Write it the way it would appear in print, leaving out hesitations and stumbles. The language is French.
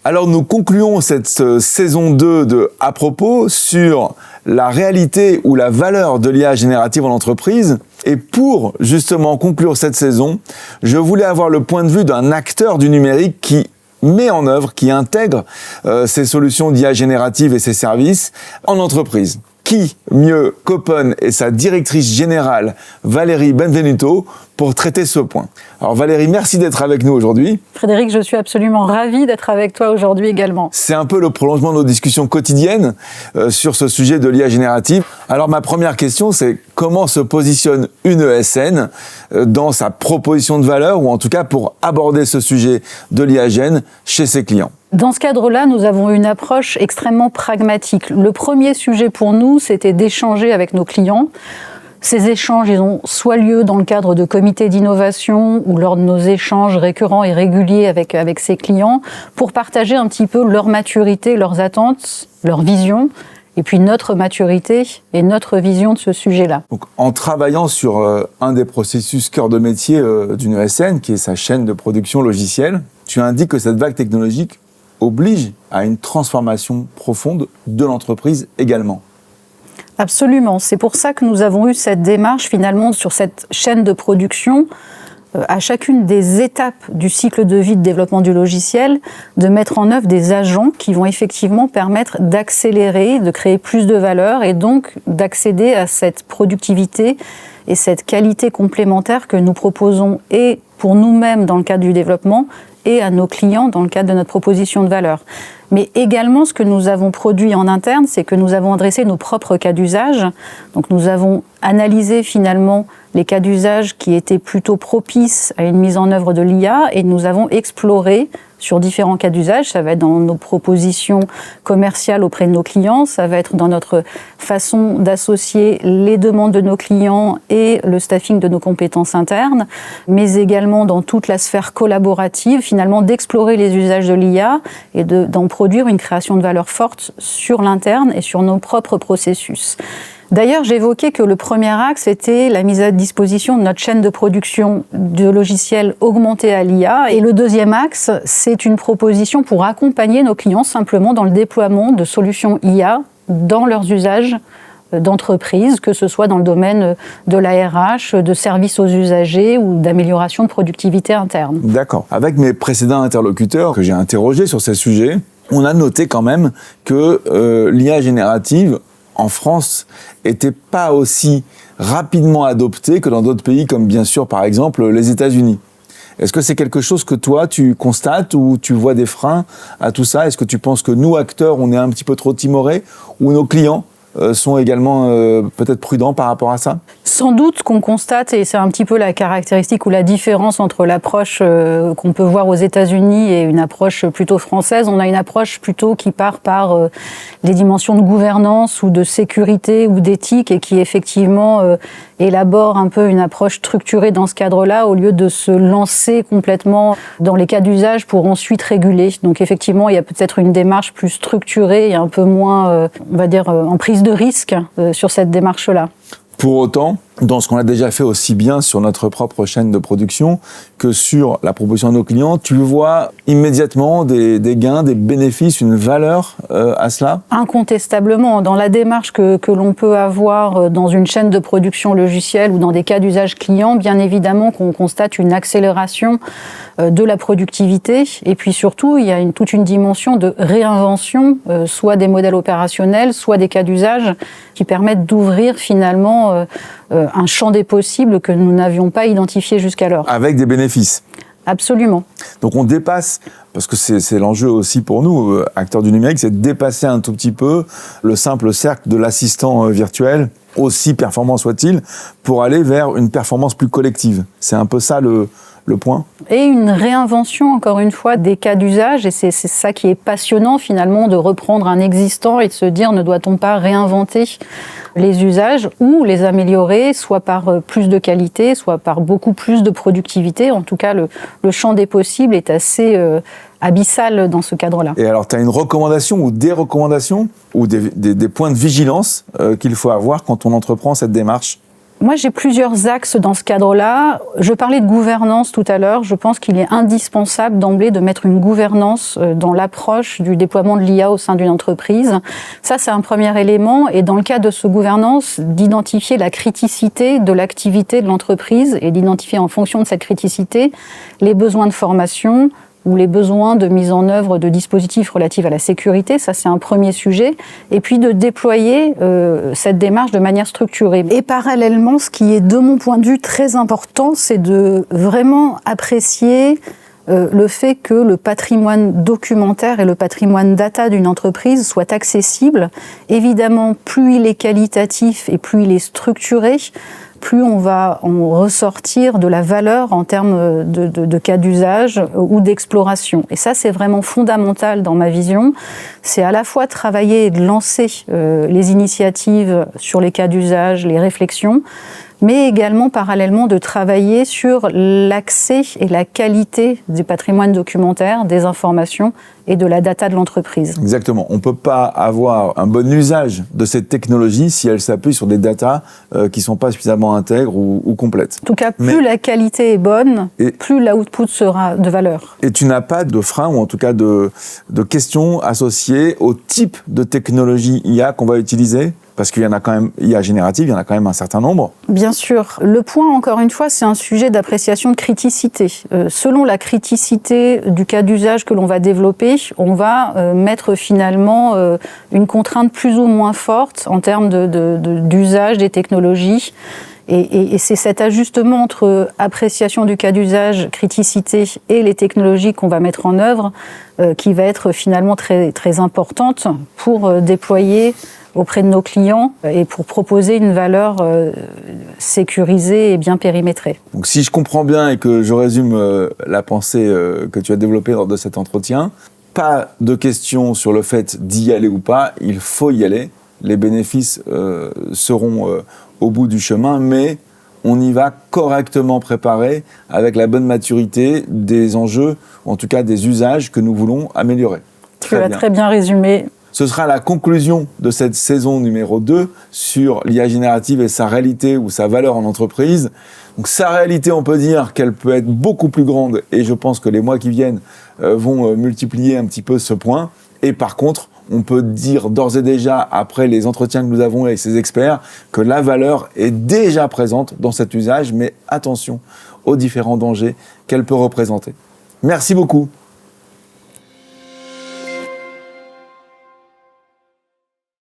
Alors nous concluons cette saison 2 de À propos sur la réalité ou la valeur de l'IA générative en entreprise. Et pour justement conclure cette saison, je voulais avoir le point de vue d'un acteur du numérique qui met en œuvre, qui intègre ces solutions d'IA générative et ces services en entreprise. Qui mieux qu'Open et sa directrice générale Valérie Benvenuto pour traiter ce point. Alors Valérie, merci d'être avec nous aujourd'hui. Frédéric, je suis absolument ravie d'être avec toi aujourd'hui également. C'est un peu le prolongement de nos discussions quotidiennes sur ce sujet de l'IA générative. Alors ma première question, c'est comment se positionne une ESN dans sa proposition de valeur, ou en tout cas pour aborder ce sujet de l'IA gène chez ses clients? Dans ce cadre-là, nous avons une approche extrêmement pragmatique. Le premier sujet pour nous, c'était d'échanger avec nos clients. Ces échanges, ils ont soit lieu dans le cadre de comités d'innovation ou lors de nos échanges récurrents et réguliers avec ces clients pour partager un petit peu leur maturité, leurs attentes, leur vision, et puis notre maturité et notre vision de ce sujet-là. Donc, en travaillant sur un des processus cœur de métier d'une ESN, qui est sa chaîne de production logicielle, tu indiques que cette vague technologique oblige à une transformation profonde de l'entreprise également. Absolument. C'est pour ça que nous avons eu cette démarche finalement sur cette chaîne de production, à chacune des étapes du cycle de vie de développement du logiciel, de mettre en œuvre des agents qui vont effectivement permettre d'accélérer, de créer plus de valeur et donc d'accéder à cette productivité et cette qualité complémentaire que nous proposons et pour nous-mêmes dans le cadre du développement et à nos clients dans le cadre de notre proposition de valeur. Mais également, ce que nous avons produit en interne, c'est que nous avons adressé nos propres cas d'usage. Donc nous avons analysé finalement les cas d'usage qui étaient plutôt propices à une mise en œuvre de l'IA et nous avons exploré sur différents cas d'usage. Ça va être dans nos propositions commerciales auprès de nos clients, ça va être dans notre façon d'associer les demandes de nos clients et le staffing de nos compétences internes, mais également dans toute la sphère collaborative, finalement d'explorer les usages de l'IA et d'en produire une création de valeur forte sur l'interne et sur nos propres processus. D'ailleurs, j'évoquais que le premier axe était la mise à disposition de notre chaîne de production de logiciels augmentés à l'IA. Et le deuxième axe, c'est une proposition pour accompagner nos clients simplement dans le déploiement de solutions IA dans leurs usages d'entreprise, que ce soit dans le domaine de la RH, de services aux usagers ou d'amélioration de productivité interne. D'accord. Avec mes précédents interlocuteurs que j'ai interrogés sur ces sujets, on a noté quand même que l'IA générative en France n'était pas aussi rapidement adoptée que dans d'autres pays comme bien sûr par exemple les États-Unis. Est-ce que c'est quelque chose que toi tu constates ou tu vois des freins à tout ça? Est-ce que tu penses que nous acteurs on est un petit peu trop timorés ou nos clients sont également peut-être prudents par rapport à ça? Sans doute qu'on constate, et c'est un petit peu la caractéristique ou la différence entre l'approche qu'on peut voir aux États-Unis et une approche plutôt française. On a une approche plutôt qui part par les dimensions de gouvernance ou de sécurité ou d'éthique et qui effectivement élabore un peu une approche structurée dans ce cadre-là au lieu de se lancer complètement dans les cas d'usage pour ensuite réguler. Donc effectivement, il y a peut-être une démarche plus structurée et un peu moins, on va dire, en prise de risque sur cette démarche-là. Pour autant, dans ce qu'on a déjà fait aussi bien sur notre propre chaîne de production que sur la proposition de nos clients, tu vois immédiatement des gains, des bénéfices, une valeur à cela? Incontestablement. Dans la démarche que l'on peut avoir dans une chaîne de production logicielle ou dans des cas d'usage client, bien évidemment qu'on constate une accélération de la productivité. Et puis surtout, il y a toute une dimension de réinvention, soit des modèles opérationnels, soit des cas d'usage qui permettent d'ouvrir finalement un champ des possibles que nous n'avions pas identifié jusqu'alors. Avec des bénéfices. Absolument. Donc on dépasse, parce que c'est l'enjeu aussi pour nous, acteurs du numérique, c'est de dépasser un tout petit peu le simple cercle de l'assistant virtuel, aussi performant soit-il, pour aller vers une performance plus collective. C'est un peu ça le point. Et une réinvention, encore une fois, des cas d'usage, et c'est ça qui est passionnant finalement, de reprendre un existant et de se dire, ne doit-on pas réinventer les usages ou les améliorer, soit par plus de qualité, soit par beaucoup plus de productivité. En tout cas, le champ des possibles est assez abyssal dans ce cadre-là. Et alors, tu as une recommandation ou des recommandations ou des points de vigilance qu'il faut avoir quand on entreprend cette démarche? Moi, j'ai plusieurs axes dans ce cadre-là. Je parlais de gouvernance tout à l'heure. Je pense qu'il est indispensable d'emblée de mettre une gouvernance dans l'approche du déploiement de l'IA au sein d'une entreprise. Ça, c'est un premier élément. Et dans le cadre de ce gouvernance, d'identifier la criticité de l'activité de l'entreprise et d'identifier en fonction de cette criticité les besoins de formation, ou les besoins de mise en œuvre de dispositifs relatifs à la sécurité, ça c'est un premier sujet, et puis de déployer cette démarche de manière structurée. Et parallèlement, ce qui est de mon point de vue très important, c'est de vraiment apprécier le fait que le patrimoine documentaire et le patrimoine data d'une entreprise soient accessibles. Évidemment, plus il est qualitatif et plus il est structuré, plus on va en ressortir de la valeur en termes de cas d'usage ou d'exploration. Et ça, c'est vraiment fondamental dans ma vision. C'est à la fois travailler et de lancer les initiatives sur les cas d'usage, les réflexions, mais également parallèlement de travailler sur l'accès et la qualité du patrimoine documentaire, des informations et de la data de l'entreprise. Exactement. On ne peut pas avoir un bon usage de cette technologie si elle s'appuie sur des datas qui ne sont pas suffisamment intègres ou complètes. En tout cas, plus la qualité est bonne, plus l'output sera de valeur. Et tu n'as pas de frein, ou en tout cas de questions associées au type de technologie IA qu'on va utiliser ? Parce qu'il y en a quand même, IA générative, il y en a quand même un certain nombre. Bien sûr. Le point, encore une fois, c'est un sujet d'appréciation de criticité. Selon la criticité du cas d'usage que l'on va développer, on va mettre finalement une contrainte plus ou moins forte en termes d'usage des technologies. Et c'est cet ajustement entre appréciation du cas d'usage, criticité et les technologies qu'on va mettre en œuvre qui va être finalement très, très importante pour déployer auprès de nos clients et pour proposer une valeur sécurisée et bien périmétrée. Donc si je comprends bien et que je résume la pensée que tu as développée lors de cet entretien, pas de question sur le fait d'y aller ou pas, il faut y aller. Les bénéfices seront au bout du chemin, mais on y va correctement préparé avec la bonne maturité des enjeux, ou en tout cas des usages que nous voulons améliorer. Tu as très bien résumé. Ce sera la conclusion de cette saison numéro 2 sur l'IA générative et sa réalité ou sa valeur en entreprise. Donc sa réalité, on peut dire qu'elle peut être beaucoup plus grande et je pense que les mois qui viennent vont multiplier un petit peu ce point. Et par contre, on peut dire d'ores et déjà, après les entretiens que nous avons avec ces experts, que la valeur est déjà présente dans cet usage, mais attention aux différents dangers qu'elle peut représenter. Merci beaucoup.